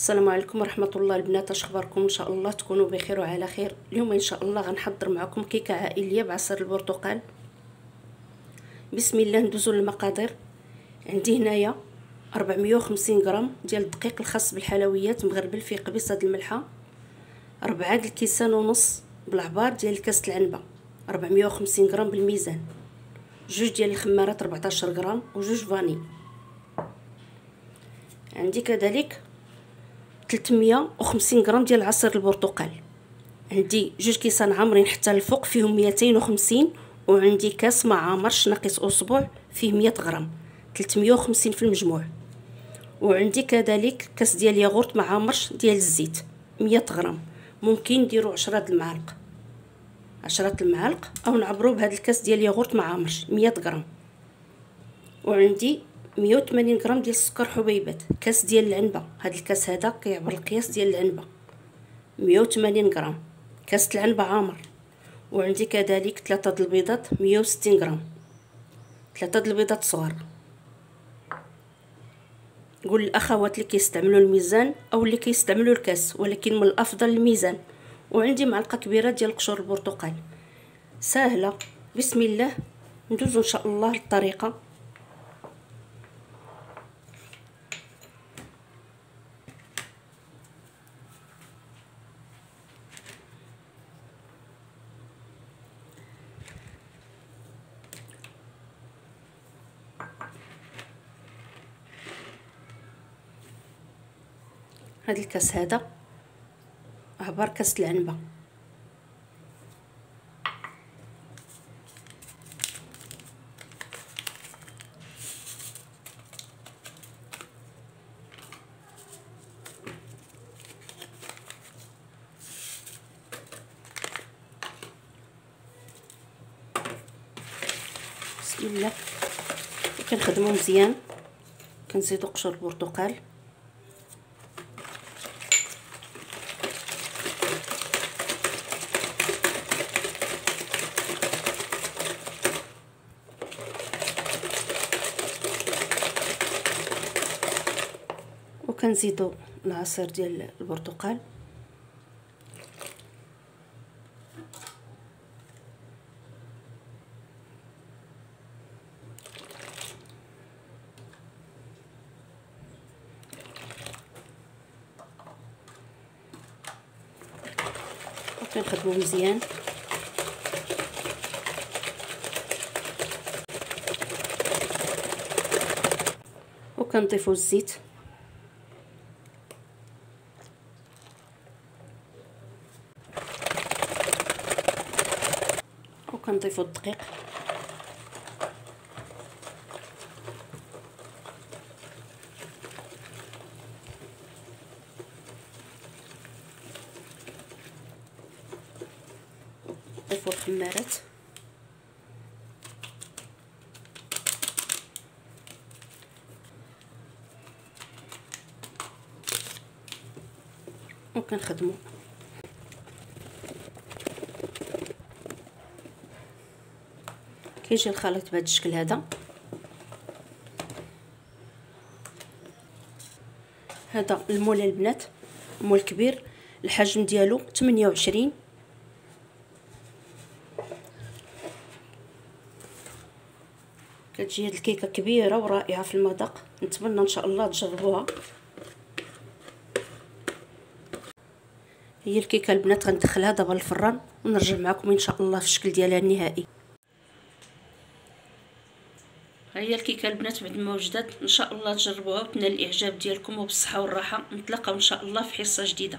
السلام عليكم ورحمه الله البنات، اش اخباركم؟ ان شاء الله تكونوا بخير وعلى خير. اليوم ان شاء الله غنحضر معكم كيكه عائليه بعصير البرتقال. بسم الله. ندوزو للمقادير. عندي هنايا 450 غرام ديال الدقيق الخاص بالحلويات مغربل في قبيصه الملحه، 4 الكيسان ونص بالعبار ديال كاسه العنبه، 450 غرام بالميزان، جوج ديال الخمارات 14 غرام وجوج فاني. عندي كذلك 350 غرام ديال عصير البرتقال، عندي جوج كيسان عامرين حتى الفوق فيهم 250، وعندي كاس ما عامرش ناقص اسبوع فيه 100 غرام، 350 في المجموع. وعندي كذلك كاس ديال ياغورت ما عامرش ديال الزيت 100 غرام، ممكن نديروا 10 المعالق، 10 المعالق او نعبروا بهذا الكاس ديال ياغورت ما عامرش 100 غرام. وعندي 180 غرام ديال السكر حبيبات، كاس ديال العنبه، هذا الكاس هذا كيعبر القياس ديال العنبه 180 غرام، كاس العنبه عامر. وعندي كذلك 3 البيضات 160 غرام، 3 البيضات صغار. نقول للاخوات اللي كيستعملوا الميزان او اللي كيستعملوا الكاس، ولكن من الافضل الميزان. وعندي معلقه كبيره ديال قشور البرتقال. سهله. بسم الله. ندوزو ان شاء الله للطريقه. هذا الكاس هذا عبر كاس العنبه، بسم الله. كنخدمو مزيان، كنزيدو قشور البرتقال، وكنزيدو العصير ديال البرتقال، وكنخدمو مزيان. وكنضيفو الزيت، وكنضيفو الدقيق، نضيفو الخمارات، وكنخدمو. كيجي الخليط بهذا الشكل هذا. هذا المول البنات، المول كبير، الحجم ديالو 28. كتجي هاد الكيكه كبيره ورائعه في المذاق، نتمنى ان شاء الله تجربوها. هي الكيكه البنات غندخلها دابا للفران ونرجع معكم ان شاء الله في الشكل ديالها النهائي. هي الكيكه البنات بعد ما وجدت، ان شاء الله تجربوها وتنال الاعجاب ديالكم، وبالصحه والراحه. نتلاقاو ان شاء الله في حصه جديده.